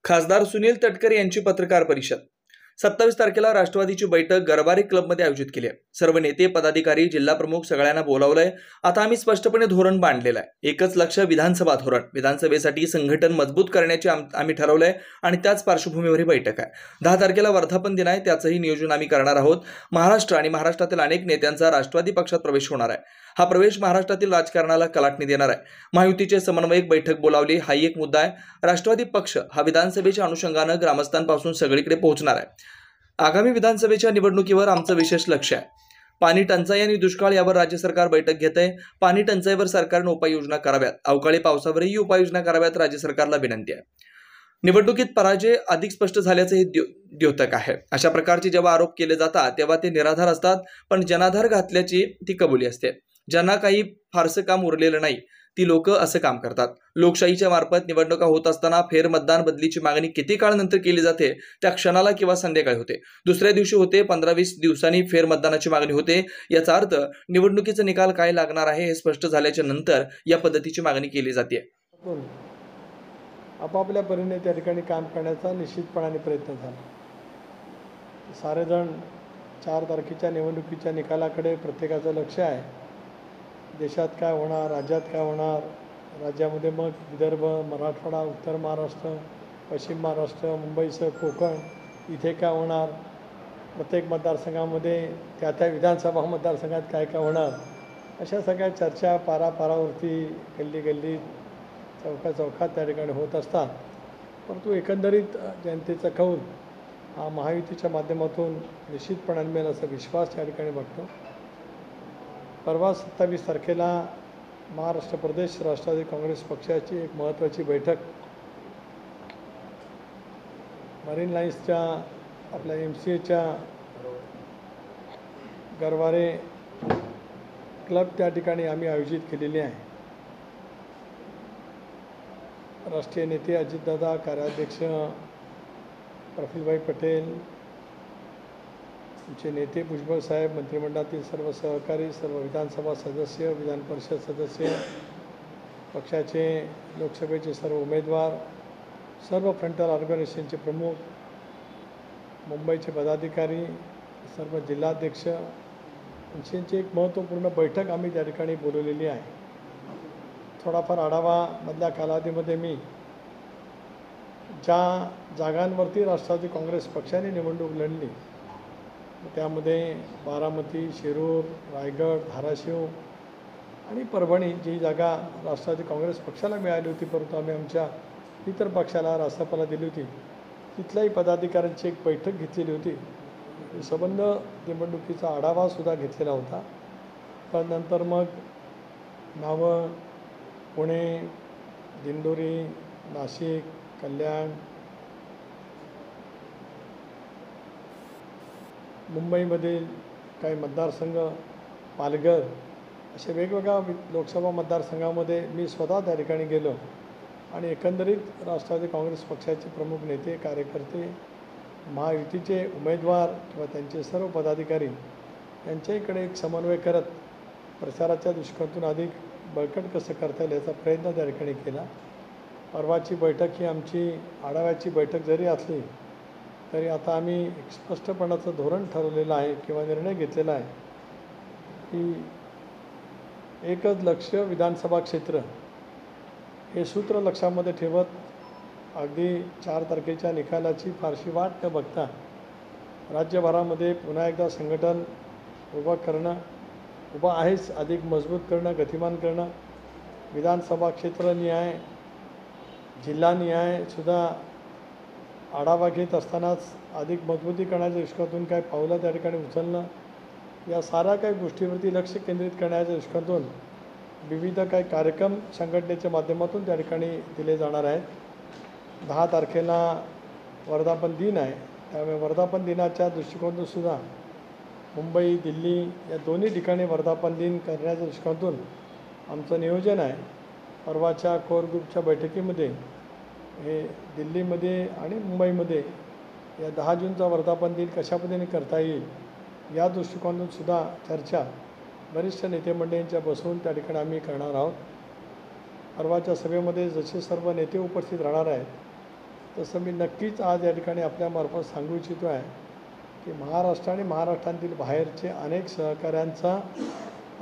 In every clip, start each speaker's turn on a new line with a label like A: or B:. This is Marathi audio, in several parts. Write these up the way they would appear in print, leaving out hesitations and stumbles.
A: खासदार सुनील तटकरे यांची पत्रकार परिषद 27 तारखेला राष्ट्रवादीची बैठक गरवारे क्लबमध्ये आयोजित केली आहे। सर्व नेते पदाधिकारी जिल्हा प्रमुख सगळ्यांना बोलावलंय। आता आम्ही स्पष्टपणे धोरण बांधलेलं आहे। एकच लक्ष विधानसभा धोरण। विधानसभेसाठी संघटन मजबूत करण्याचे आम्ही ठरवलंय आणि त्याच पार्श्वभूमीवर ही बैठक आहे। 10 तारखेला वर्धापन दिन आहे, त्याचंही नियोजन आम्ही करणार आहोत। महाराष्ट्र आणि महाराष्ट्रातील अनेक नेत्यांचा राष्ट्रवादी पक्षात प्रवेश होणार आहे। हा प्रवेश महाराष्ट्रातील राजकारणाला कलाटणी देणार आहे। महायुतीचे समन्वयक बैठक बोलावली, हाही एक मुद्दा आहे। राष्ट्रवादी पक्ष हा विधानसभेच्या अनुषंगानं ग्रामस्थांपासून सगळीकडे पोहोचणार आहे। आगामी विधानसभेच्या निवडणुकीवर आमचं विशेष लक्ष आहे। पाणी टंचाई आणि दुष्काळ यावर राज्य सरकार बैठक घेत आहे। पाणी टंचाईवर सरकारने उपाययोजना कराव्यात। अवकाळी पावसावरही उपाययोजना कराव्यात, राज्य सरकारला विनंती आहे। निवडणुकीत पराजय अधिक स्पष्ट झाल्याचे हे द्योतक आहे। अशा प्रकारचे जेव्हा आरोप केले जातात तेव्हा ते निराधार असतात, पण जनाधार घातल्याची ती कबुली असते। ज्यांना काही फारसं काम उरलेलं नाही ती लोक असं काम करतात। लोकशाहीच्या मार्फत निवडणुका होत असताना फेरमतदान बदलीची मागणी किती काळ नंतर केली जाते, त्या क्षणाला किंवा संध्याकाळी होते, दुसऱ्या दिवशी होते, 15-20 दिवसांनी फेरमतदानाची मागणी होते। याचा अर्थ निवडणुकीचा निकाल काय लागणार आहे हे स्पष्ट झाल्याच्या नंतर या पद्धतीची मागणी केली जाते।
B: आपापल्या परीने त्या ठिकाणी काम करण्याचा निश्चितपणाने प्रयत्न झाला। सारेजण 4 तारखेच्या निवडणुकीच्या निकालाकडे प्रत्येकाचं लक्ष आहे। देशात काय होणार, राज्यात काय होणार, राज्यामध्ये मग विदर्भ, मराठवाडा, उत्तर महाराष्ट्र, पश्चिम महाराष्ट्र, मुंबईसह कोकण इथे काय होणार, प्रत्येक मतदारसंघामध्ये त्या विधानसभा मतदारसंघात काय काय होणार, अशा सगळ्या चर्चा पारावरती गल्ली चौकात त्या ठिकाणी होत असतात। परंतु एकंदरीत जनतेचा कौल हा महायुतीच्या माध्यमातून निश्चितपणाने मिळेल असा विश्वास त्या ठिकाणी वाटतो। परवा 27 तारखेला महाराष्ट्र प्रदेश राष्ट्रवादी काँग्रेस पक्षाची एक महत्त्वाची बैठक मरीन लाईन्सच्या आपल्या MCAच्या गरवारे क्लब त्या ठिकाणी आम्ही आयोजित केलेली आहे। राष्ट्रीय नेते अजितदादा, कार्याध्यक्ष प्रफुल्लभाई पटेल, आमचे नेते भुजबळ साहेब, मंत्रिमंडळातील सर्व सहकारी, सर्व विधानसभा सदस्य, विधान परिषद सदस्य, पक्षाचे लोकसभेचे सर्व उमेदवार, सर्व फ्रंटल ऑर्गनायझेशनचे प्रमुख, मुंबईचे पदाधिकारी, सर्व जिल्हाध्यक्ष यांची एक महत्त्वपूर्ण बैठक आम्ही त्या ठिकाणी बोलवलेली आहे। थोडाफार आढावा मधल्या कालावधीमध्ये मी ज्या जागांवरती राष्ट्रवादी काँग्रेस पक्षाने निवडणूक लढली त्यामध्ये बारामती, शिरूर, रायगड, धाराशिव आणि परभणी जी जागा राष्ट्रवादी काँग्रेस पक्षाला मिळाली होती, परंतु आम्ही आमच्या इतर पक्षाला रासपाला दिली होती, तिथल्याही पदाधिकाऱ्यांची एक बैठक घेतलेली होती। संबंध निवडणुकीचा आढावासुद्धा घेतलेला होता। त्यानंतर मग नावं पुणे, दिंडोरी, नाशिक, कल्याण, मुंबईमधील काही मतदारसंघ, पालघर अशा वेगवेगळ्या लोकसभा मतदारसंघामध्ये मी स्वतः त्या ठिकाणी गेलो आणि एकंदरीत राष्ट्रवादी काँग्रेस पक्षाचे प्रमुख नेते, कार्यकर्ते, महायुतीचे उमेदवार किंवा त्यांचे सर्व पदाधिकारी यांच्याकडे एक समन्वय करत प्रचाराच्या दृष्टिकोनातून अधिक बळकट कसं करता येईल याचा प्रयत्न त्या ठिकाणी केला। परवाची बैठक ही आमची आढाव्याची बैठक जरी असली तरी आता आम्ही एक स्पष्टपणाचं धोरण ठरवलेलं आहे किंवा निर्णय घेतलेला आहे की एकच लक्ष विधानसभा क्षेत्र हे सूत्र लक्षामध्ये ठेवत अगदी 4 तारखेच्या निकालाची फारशी वाट न बघता राज्यभरामध्ये पुन्हा एकदा संघटन उभं आहेच, अधिक मजबूत करणं, गतिमान करणं, विधानसभा क्षेत्रनिहाय, जिल्हानिहाय सुद्धा आढावा घेत असतानाच अधिक मजबूतीकरणाच्या दृष्टिकोनातून काय पावलं त्या ठिकाणी उचलणं, या साऱ्या काही गोष्टीवरती लक्ष केंद्रित करण्याच्या दृष्टिकोनातून विविध काही कार्यक्रम संघटनेच्या माध्यमातून त्या ठिकाणी दिले जाणार आहेत। 10 तारखेला वर्धापन दिन आहे, त्यामुळे वर्धापन दिनाच्या दृष्टिकोनातून सुद्धा मुंबई, दिल्ली या दोन्ही ठिकाणी वर्धापन दिन करण्याच्या दृष्टिकोनातून आमचं नियोजन आहे। परवाच्या कोर ग्रुपच्या बैठकीमध्ये हे दिल्लीमध्ये आणि मुंबईमध्ये या 10 जूनचा वर्धापन दिन कशा पद्धतीने करता येईल या दृष्टिकोनातून सुद्धा चर्चा वरिष्ठ नेते मंडळींच्या बसवून त्या ठिकाणी आम्ही करणार आहोत। परवाच्या सभेमध्ये जसे सर्व नेते उपस्थित राहणार आहेत तसं मी नक्कीच आज या ठिकाणी आपल्यामार्फत सांगू इच्छितो आहे की महाराष्ट्र आणि महाराष्ट्रातील बाहेरचे अनेक सहकाऱ्यांचा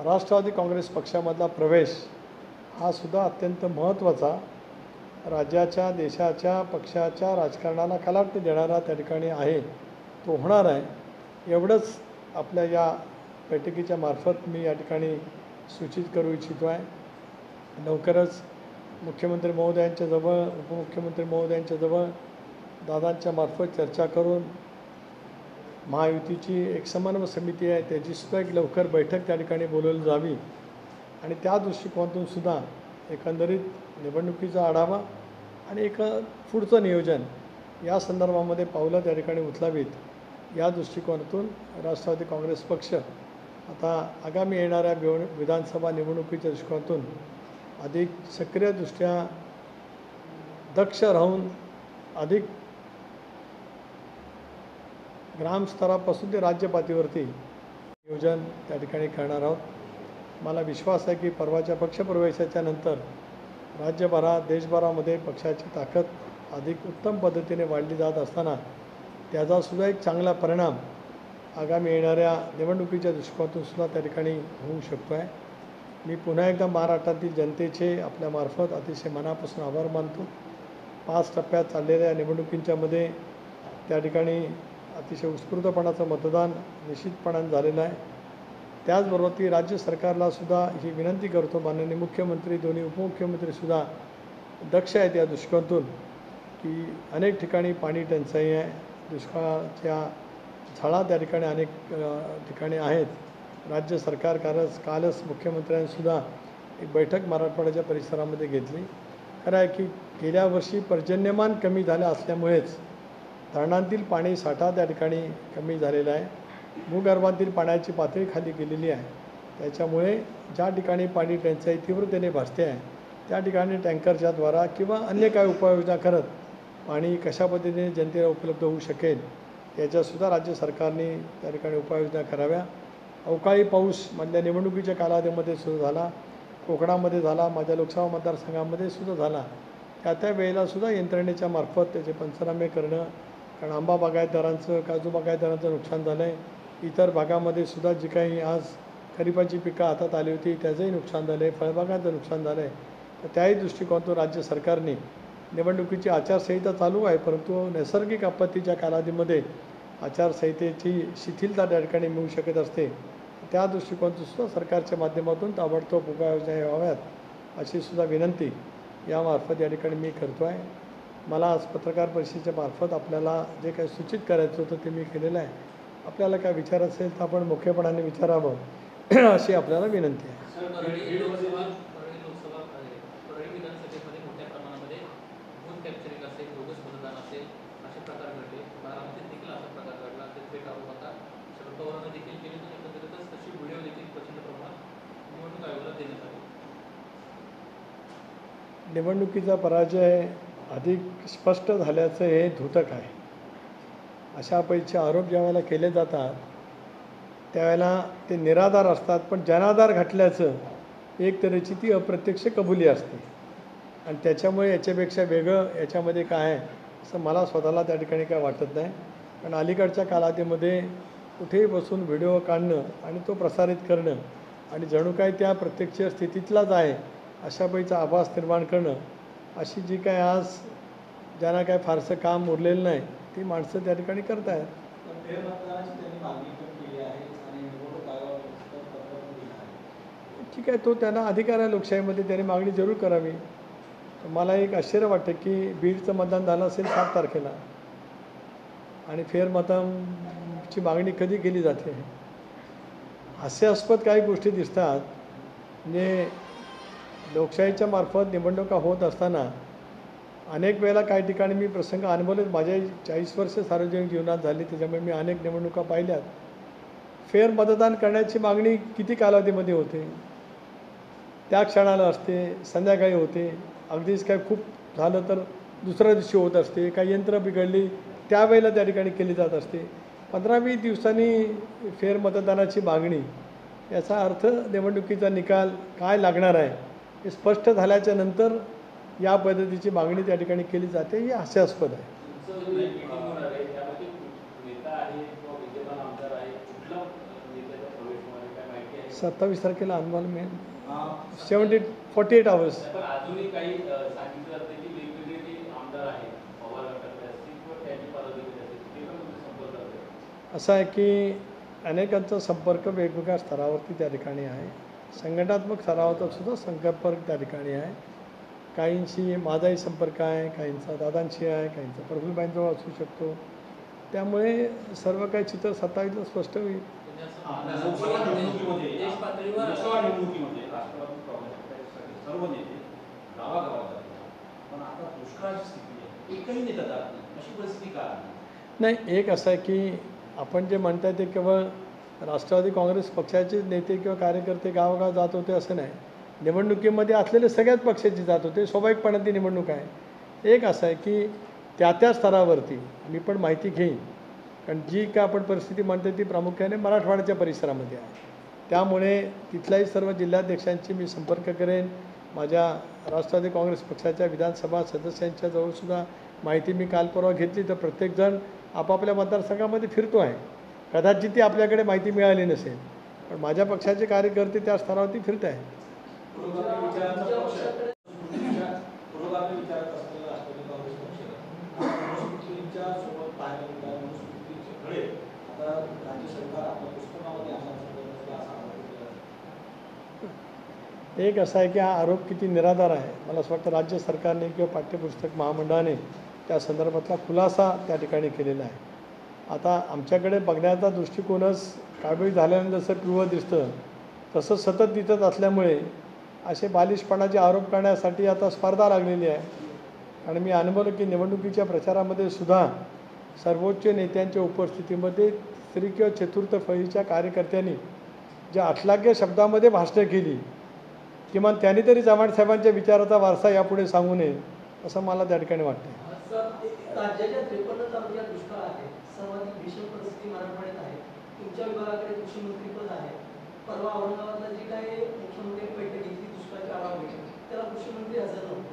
B: राष्ट्रवादी काँग्रेस पक्षामधला प्रवेश हा सुद्धा अत्यंत महत्त्वाचा, राज्याच्या, देशाच्या, पक्षाच्या राजकारणाला कलाटणी देणारा त्या ठिकाणी आहे, तो होणार आहे. एवढंच आपल्या या बैठकीच्या मार्फत मी या ठिकाणी सूचित करू इच्छितो आहे. लवकरच मुख्यमंत्री महोदयांच्या जवळ, उपमुख्यमंत्री महोदयांच्या जवळ दादांच्या मार्फत चर्चा करून महायुतीची एक समन्वय समिती आहे, त्याचीसुद्धा एक लवकर बैठक त्या ठिकाणी बोलवली जावी आणि त्या दृष्टिकोनातून सुद्धा एकंदरीत निवडणुकीचा आढावा आणि एक पुढचं नियोजन या संदर्भामध्ये पावलं त्या ठिकाणी उचलावीत. या दृष्टिकोनातून राष्ट्रवादी काँग्रेस पक्ष आता आगामी येणाऱ्या विधानसभा निवडणुकीच्या दृष्टिकोनातून अधिक सक्रियदृष्ट्या दक्ष राहून अधिक ग्रामस्तरापासून ते राज्य पातळीवरती नियोजन त्या ठिकाणी करणार आहोत. मला विश्वास आहे की परवाच्या पक्षप्रवेशाच्या नंतर राज्यभरात, देशभरामध्ये पक्षाची ताकद अधिक उत्तम पद्धतीने वाढली जात असताना त्याचासुद्धा एक चांगला परिणाम आगामी येणाऱ्या निवडणुकीच्या दृष्टिकोनातून सुद्धा त्या ठिकाणी होऊ शकतो आहे. मी पुन्हा एकदा महाराष्ट्रातील जनतेचे आपल्यामार्फत अतिशय मनापासून आभार मानतो. 5 टप्प्यात चाललेल्या निवडणुकींच्यामध्ये त्या ठिकाणी अतिशय उत्स्फूर्तपणाचं मतदान निश्चितपणाने झालेलं आहे. त्याचबरोबर ती राज्य सरकारलासुद्धा ही विनंती करतो, माननीय मुख्यमंत्री, दोन्ही उपमुख्यमंत्रीसुद्धा दक्ष आहेत या दृष्टिकोनातून की अनेक ठिकाणी पाणी टंचाई आहे, दुष्काळाच्या झळा त्या ठिकाणी अनेक ठिकाणी आहेत. राज्य सरकार कालच मुख्यमंत्र्यांनीसुद्धा एक बैठक मराठवाड्याच्या परिसरामध्ये घेतली. खरं आहे की गेल्या वर्षी पर्जन्यमान कमी झालं असल्यामुळेच धरणांतील पाणी साठा त्या ठिकाणी कमी झालेला आहे, भूगर्भातील पाण्याची पातळी खाली गेलेली आहे. त्याच्यामुळे ज्या ठिकाणी पाणी टंचाई तीव्रतेने भासते आहे त्या ठिकाणी टँकरच्याद्वारा किंवा अन्य काही उपाययोजना करत पाणी कशा पद्धतीने जनतेला उपलब्ध होऊ शकेल याच्यासुद्धा राज्य सरकारने त्या ठिकाणी उपाययोजना कराव्या. अवकाळी पाऊस मधल्या निवडणुकीच्या कालावधीमध्ये सुद्धा झाला, कोकणामध्ये झाला, माझ्या लोकसभा मतदारसंघामध्ये सुद्धा झाला. त्या वेळेलासुद्धा यंत्रणेच्या मार्फत त्याचे पंचनामे करणं, कारण आंबा बागायतदारांचं, काजू बागायतदारांचं नुकसान झालं आहे. इतर भागामध्ये सुद्धा जी काही आज खरीपाची पिकं हातात आली होती त्याचंही नुकसान झालं आहे, फळबागांचं नुकसान झालं आहे. तर त्याही दृष्टिकोनातून राज्य सरकारने निवडणुकीची आचारसंहिता चालू आहे, परंतु नैसर्गिक आपत्तीच्या कालावधीमध्ये आचारसंहितेची शिथिलता त्या ठिकाणी मिळू शकत असते. त्या दृष्टिकोनातून सुद्धा सरकारच्या माध्यमातून ताबडतोब उपाययोजना व्हाव्यात अशी सुद्धा विनंती यामार्फत या ठिकाणी मी करतो आहे. मला आज पत्रकार परिषदेच्या मार्फत आपल्याला जे काही सूचित करायचं होतं ते मी केलेलं आहे. आपल्याला काय विचार असेल तर आपण मुख्यपणाने विचारावं अशी आपल्याला विनंती आहे. निवडणुकीचा पराजय अधिक स्पष्ट झाल्याचं हे द्योतक आहे. अशापैकी आरोप ज्यावेळेला केले जातात त्यावेळेला ते निराधार असतात, पण जनाधार घातल्याचं एक तऱ्हेची ती अप्रत्यक्ष कबुली असते आणि त्याच्यामुळे याच्यापेक्षा वेगळं याच्यामध्ये काय आहे असं मला स्वतःला त्या ठिकाणी काय वाटत नाही. पण अलीकडच्या कालावधीमध्ये कुठेही बसून व्हिडिओ काढणं आणि तो प्रसारित करणं आणि जणू काय त्या प्रत्यक्ष स्थितीतलाच आहे अशापैकीचा आभास निर्माण करणं, अशी जी काय आज ज्यांना काय फारसं काम उरलेलं नाही ती माणसं त्या ठिकाणी करत आहेत. ठीक आहे, तो त्यांना अधिकार आहे लोकशाहीमध्ये, त्यांनी मागणी जरूर करावी. मला एक आश्चर्य वाटतं की बीडचं मतदान झालं असेल 7 तारखेला आणि फेरमतांची मागणी कधी केली जाते. हास्यास्पद काही गोष्टी दिसतात. म्हणजे लोकशाहीच्या मार्फत निवडणुका होत असताना अनेक वेळेला काही ठिकाणी मी प्रसंग अनुभवले. माझ्या 40 वर्ष सार्वजनिक जीवनात झाली, त्याच्यामुळे मी अनेक निवडणुका पाहिल्यात. फेर मतदान करण्याची मागणी किती कालावधीमध्ये होते, त्या क्षणाला असते, संध्याकाळी होते, अगदीच काय खूप झालं तर दुसऱ्या दिवशी होत असते, काही यंत्र बिघडली त्यावेळेला त्या ठिकाणी केली जात असते. 15-20 दिवसांनी फेर मतदानाची मागणी, याचा अर्थ निवडणुकीचा निकाल काय लागणार आहे हे स्पष्ट झाल्याच्या नंतर या पद्धतीची मागणी त्या ठिकाणी केली जाते, ही हास्यास्पद आहे. 27 तारखेला आम्हाला मिळेल 48 आवर्स.
C: अजूनही काही सांगितलं जातं की वेगवेगळे जे आमदार आहेत पवार गटातले असतील किंवा त्यांचे पदाधिकारी असतील ते पण तुमचे संपर्कात आहेत.
B: असं आहे की अनेकांचा संपर्क वेगवेगळ्या स्तरावरती त्या ठिकाणी आहे. संघटनात्मक स्तरावर सुद्धा संपर्क त्या ठिकाणी आहे. काहींशी माझाही संपर्क आहे, काहींचा दादांशी आहे, काहींचा प्रफुल्लबाईंजवळ असू शकतो. त्यामुळे सर्व काही चित्र 27ला स्पष्ट होईल.
C: देश पातळीवर निवडणुकीमध्ये राष्ट्रवादी काँग्रेसचे सर्व नेते गावागावात जातात, पण आता दुष्काळाची स्थिती आहे, एकही नेता जात नाही, अशी परिस्थिती का आहे?
B: नाही, एक असं आहे की आपण जे म्हणताय ते केवळ राष्ट्रवादी काँग्रेस पक्षाचे नेते किंवा कार्यकर्ते गावोगाव जात होते असं नाही. निवडणुकीमध्ये असलेले सगळ्याच पक्षाचे जात होते. स्वाभाविकपणे ती निवडणूक आहे. एक असं आहे की त्या स्तरावरती मी पण माहिती घेईन, कारण जी काय आपण परिस्थिती म्हणते ती प्रामुख्याने मराठवाड्याच्या परिसरामध्ये आहे. त्यामुळे तिथल्याही सर्व जिल्हाध्यक्षांची मी संपर्क करेन. माझ्या राष्ट्रवादी काँग्रेस पक्षाच्या विधानसभा सदस्यांच्या जवळसुद्धा माहिती मी काल परवा घेतली. तर प्रत्येकजण आपापल्या मतदारसंघामध्ये फिरतो आहे. कदाचित ती आपल्याकडे माहिती मिळाली नसेल, पण माझ्या पक्षाचे कार्यकर्ते त्या स्तरावरती फिरत आहेत. एक असं आहे की हा आरोप किती निराधार आहे. मला असं वाटतं राज्य सरकारने किंवा पाठ्यपुस्तक महामंडळाने त्या संदर्भातला खुलासा त्या ठिकाणी केलेला आहे. आता आमच्याकडे बघण्याचा दृष्टिकोनच काळबेळी झाल्यानंतर जसं पिवळं दिसतं तसं सतत दिसत असल्यामुळे असे बालिशपणाचे आरोप करण्यासाठी आता स्पर्धा लागलेली आहे. आणि मी अनुभवलं की निवडणुकीच्या प्रचारामध्ये सुद्धा सर्वोच्च नेत्यांच्या उपस्थितीमध्ये तिसरी किंवा चतुर्थ फळीच्या कार्यकर्त्यांनी ज्या अश्लाघ्य शब्दामध्ये भाषणं केली, किमान त्यांनी तरी चव्हाण साहेबांच्या विचाराचा वारसा यापुढे सांगू नये असं मला त्या ठिकाणी वाटतं.
D: राज्याच्या 53 तालुक्यात दुष्काळ आहे. सर्वाधिक भीषण परिस्थिती मराठवाड्यात आहे. तुमच्या विभागाकडे कृषी मंत्रीपद आहे. परवा औरंगाबादला जी काही मुख्यमंत्र्यांनी बैठक घेतली दुष्काळाची आढावा बैठक, त्याला कृषी मंत्री हजर नव्हते.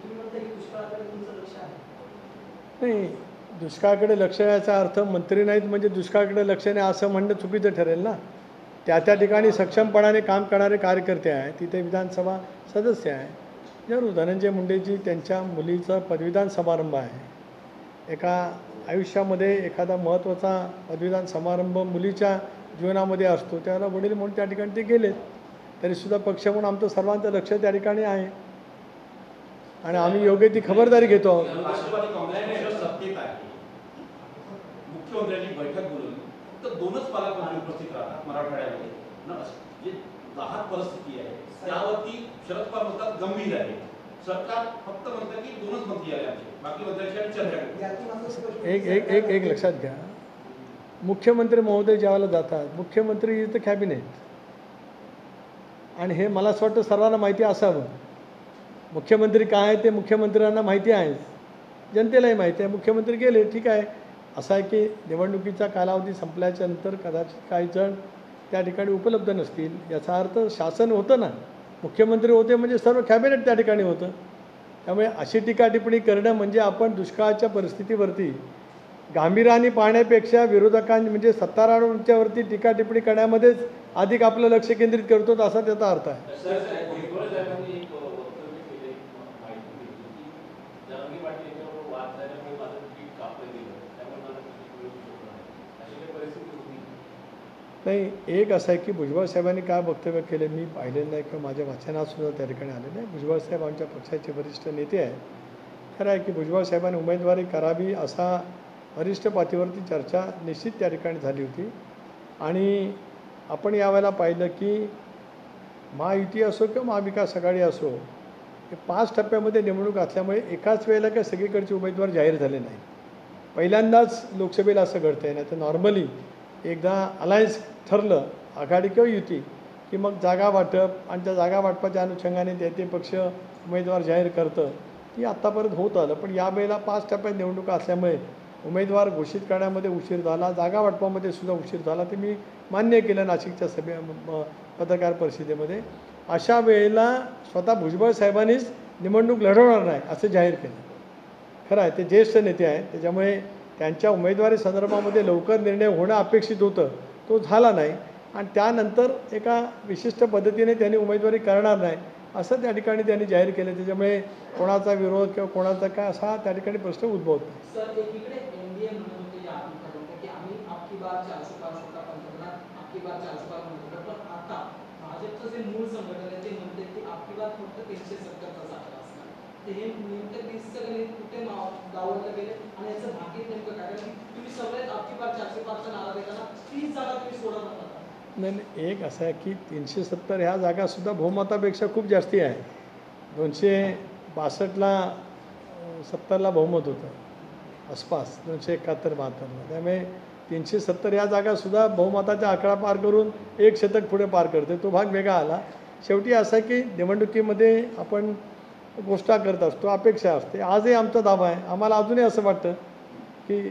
D: तुम्ही म्हणता की दुष्काळाकडे तुमचं लक्ष आहे?
B: नाही, दुष्काळाकडे लक्ष याचा अर्थ मंत्री नाहीत म्हणजे दुष्काळाकडे लक्ष नाही असं म्हणणं चुकीचं ठरेल ना. त्या ठिकाणी सक्षमपणाने काम करणारे कार्यकर्ते आहेत. तिथे विधानसभा सदस्य आहे. जरूर धनंजय मुंडेजी त्यांच्या मुलीचा पदवीदान समारंभ आहे. एका आयुष्यामध्ये एखादा महत्त्वाचा पदवीदान समारंभ मुलीच्या जीवनामध्ये असतो, त्याला वडील म्हणून त्या ठिकाणी ते गेलेत. तरीसुद्धा पक्ष म्हणून आमचं सर्वांचं लक्ष त्या ठिकाणी आहे आणि आम्ही योग्य ती खबरदारी घेतो.
C: राष्ट्रवादी काँग्रेस सत्तेत आहे, मुख्यमंत्र्यांनी बैठक बोलवली, फक्त 2च पालकमंत्री उपस्थित राहतात मराठवाड्यामध्ये. जे दाहक परिस्थिती आहे त्यावरती शरद पवार म्हणतात गंभीर आहे. सरकार फक्त म्हणतं की 2च मंत्री आले आमचे, बाकी मंत्र्यांची चर्चा.
B: एक लक्षात घ्या, मुख्यमंत्री महोदय ज्यावेळेला जातात, मुख्यमंत्री इज द कॅबिनेट. आणि हे मला असं वाटतं सर्वांना माहिती असावं. मुख्यमंत्री काय आहे ते मुख्यमंत्र्यांना माहिती आहे, जनतेलाही माहिती आहे. मुख्यमंत्री गेले, ठीक आहे. असं आहे की निवडणुकीचा कालावधी संपल्याच्या नंतर कदाचित काही जण त्या ठिकाणी उपलब्ध नसतील. याचा अर्थ शासन होतं ना, मुख्यमंत्री होते म्हणजे सर्व कॅबिनेट त्या ठिकाणी होतं. त्यामुळे अशी टीका टिप्पणी करणं म्हणजे आपण दुष्काळाच्या परिस्थितीवरती गांभीर्याने पाहण्यापेक्षा विरोधकांनी म्हणजे सत्तारूढांच्यावरती टीका टिप्पणी करण्यामध्येच अधिक आपलं लक्ष केंद्रित करतो असा त्याचा अर्थ आहे. नाही, एक असं आहे की भुजबळ साहेबांनी काय वक्तव्य केले मी पाहिलेलं नाही किंवा माझ्या वाचनातसुद्धा त्या ठिकाणी आलेलं आहे. भुजबळ साहेब आमच्या पक्षाचे वरिष्ठ नेते आहेत. खरं आहे की भुजबळ साहेबांनी उमेदवारी करावी असा वरिष्ठ पातळीवरती चर्चा निश्चित त्या ठिकाणी झाली होती. आणि आपण यावेळेला पाहिलं की महायुती असो किंवा महाविकास आघाडी असो, हे 5 टप्प्यामध्ये निवडणूक असल्यामुळे एकाच वेळेला काय सगळीकडचे उमेदवार जाहीर झाले नाही. पहिल्यांदाच लोकसभेला असं घडतं आहे. नाही तर नॉर्मली एकदा अलायन्स ठरलं, आघाडी किंवा युती, की मग जागा वाटप आणि त्या जागा वाटपाच्या अनुषंगाने ते पक्ष उमेदवार जाहीर करतं. ती आत्तापर्यंत होत आलं. पण यावेळेला 5 टप्प्यात निवडणुका असल्यामुळे उमेदवार घोषित करण्यामध्ये उशीर झाला, जागा वाटपामध्ये सुद्धा उशीर झाला. ते मी मान्य केलं नाशिकच्या पत्रकार परिषदेमध्ये. अशा वेळेला स्वतः भुजबळ साहेबांनीच निवडणूक लढवणार नाही असं जाहीर केलं. खरं आहे, ते ज्येष्ठ नेते आहेत, त्याच्यामुळे त्यांच्या उमेदवारी संदर्भामध्ये लवकर निर्णय होणं अपेक्षित होतं, तो झाला नाही. आणि त्यानंतर एका विशिष्ट पद्धतीने त्यांनी उमेदवारी करणार नाही असं त्या ठिकाणी त्यांनी जाहीर केलं. त्याच्यामुळे कोणाचा विरोध किंवा कोणाचा काय असा त्या ठिकाणी प्रश्न उद्भवत नाही.
D: सर, एकीकडे एनडीए म्हणत होते या आठवड्यात की आम्ही आपकी बार 400 पार होता पंतप्रधान, आपकी बार 400 पार म्हणत होतो. पण आता भाजपचं जे मूळ संघटन आहे ते म्हणते की आपकी बार फक्त 370चा आकडा असणार. ते हे नेमकं 30चं गणित कुठे डावललं गेले आणि याचं भाकीत नेमकं काय? कारण तुम्ही सगळेच आपकी बार 400 पारचा नारा देताना 30 जागा तुम्ही सोडत नका.
B: नाही, एक असं आहे की 370 ह्या जागासुद्धा बहुमतापेक्षा खूप जास्ती आहे. 262ला 70ला बहुमत होतं आसपास, 271-72ला. त्यामुळे 370 ह्या जागासुद्धा बहुमताचा आकडा पार करून 1 शतक पुढे पार करते. तो भाग वेगळा आला. शेवटी असं आहे की निवडणुकीमध्ये आपण गोष्टा करत असतो, अपेक्षा असते. आजही आमचा दावा आहे, आम्हाला अजूनही असं वाटतं की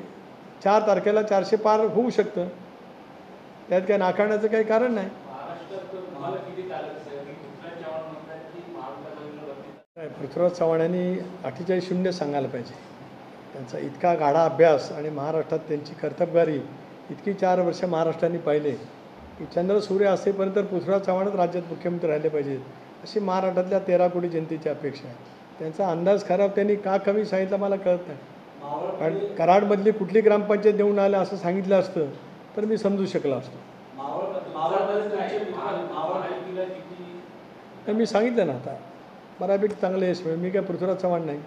B: 4 तारखेला 400 पार होऊ शकतं. त्यात काय नाकारण्याचं काही कारण नाही. पृथ्वीराज चव्हाण यांनी 48-0 सांगायला पाहिजे. त्यांचा इतका गाढा अभ्यास आणि महाराष्ट्रात त्यांची कर्तबगारी इतकी 4 वर्ष महाराष्ट्राने पाहिले की चंद्र सूर्य असेपर्यंत पृथ्वीराज चव्हाणच राज्यात मुख्यमंत्री राहिले पाहिजेत अशी महाराष्ट्रातल्या 13 कोटी जनतेची अपेक्षा आहे. त्यांचा अंदाज खराब त्यांनी का कमी सांगितला मला कळत नाही. कारण कराडमधली कुठली ग्रामपंचायत देऊन आलं असं सांगितलं असतं तर मी समजू शकलो असतो. तर मी सांगितलं ना, आता बऱ्यापैकी चांगलं यश मिळेल. मी काय पृथ्वीराज चव्हाण नाही.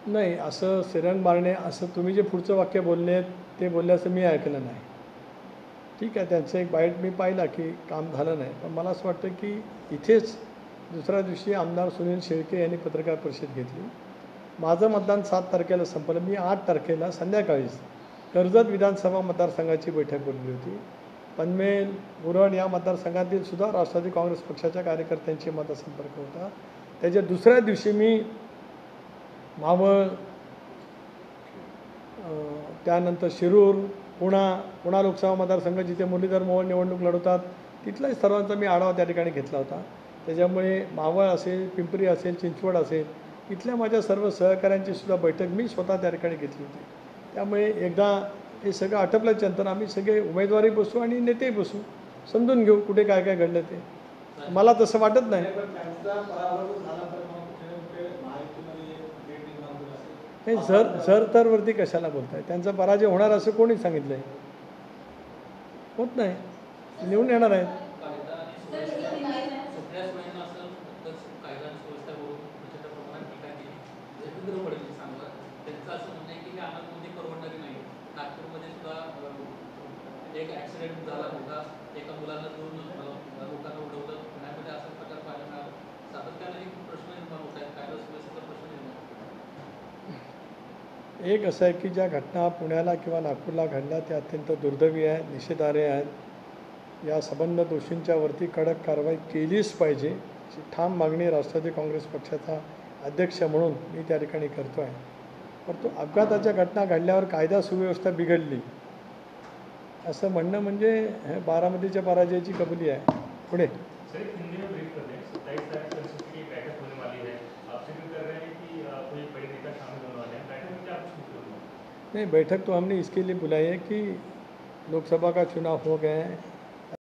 B: नाही, असं श्रीरंग बारणे असं तुम्ही जे पुढचं वाक्य बोलले ते बोलल्याचं मी ऐकलं नाही. ठीक आहे, त्यांचं एक बाईट मी पाहिला की काम झालं नाही. पण मला असं वाटतं की इथेच दुसऱ्या दिवशी आमदार सुनील शेळके यांनी पत्रकार परिषद घेतली. माझं मतदान 7 तारखेला संपलं. मी 8 तारखेला संध्याकाळीच कर्जत विधानसभा मतदारसंघाची बैठक बोलली होती. पनवेल, उरण या मतदारसंघातील सुद्धा राष्ट्रवादी काँग्रेस पक्षाच्या कार्यकर्त्यांची मतसंपर्क होता. त्याच्या दुसऱ्या दिवशी मी मावळ, त्यानंतर शिरूर, पुणा लोकसभा मतदारसंघ जिथे मुरलीधर मोहोळ निवडणूक लढवतात तिथलाही सर्वांचा मी आढावा त्या ठिकाणी घेतला होता. त्याच्यामुळे मावळ असेल, पिंपरी असेल, चिंचवड असेल, इथल्या माझ्या सर्व सहकाऱ्यांची सुद्धा बैठक मी स्वतः त्या ठिकाणी घेतली होती. त्यामुळे एकदा हे सगळं आटपल्याच्यानंतर आम्ही सगळे उमेदवारी बसू आणि नेतेही बसू, समजून घेऊ कुठे काय काय घडलं ते. मला तसं वाटत नाही. हे जर तरवरती कशाला बोलताय? त्यांचा पराजय होणार असं कोणी सांगितलं आहे? होत नाही, निवडून येणार आहेत.
E: एक ॲक्सिडेंट झाला होता, एका मुलाला 2 लोकांना उडवलं, पुण्यामध्ये असा प्रकार पाहायला मिळाला. सातत्याने प्रश्न निर्माण होत आहेत, कायदा सुव्यवस्थेचा प्रश्न निर्माण होतो.
B: एक असं आहे की ज्या घटना पुण्याला किंवा नागपूरला घडल्या त्या अत्यंत दुर्दैवी आहेत, निषेधार्ह आहेत. या संबंध दोषींच्या वरती कडक कारवाई केलीच पाहिजे अशी ठाम मागणी राष्ट्रवादी काँग्रेस पक्षाचा अध्यक्ष म्हणून मी त्या ठिकाणी करतो आहे. परंतु अपघाताच्या घटना घडल्यावर कायदा सुव्यवस्था बिघडली असं म्हणणं म्हणजे बारामतीच्या पराजयाची कबुली आहे. पुढे नहीं, बैठक तो हमने इसके लिए बुलाई है कि लोकसभा का चुनाव हो गए हैं,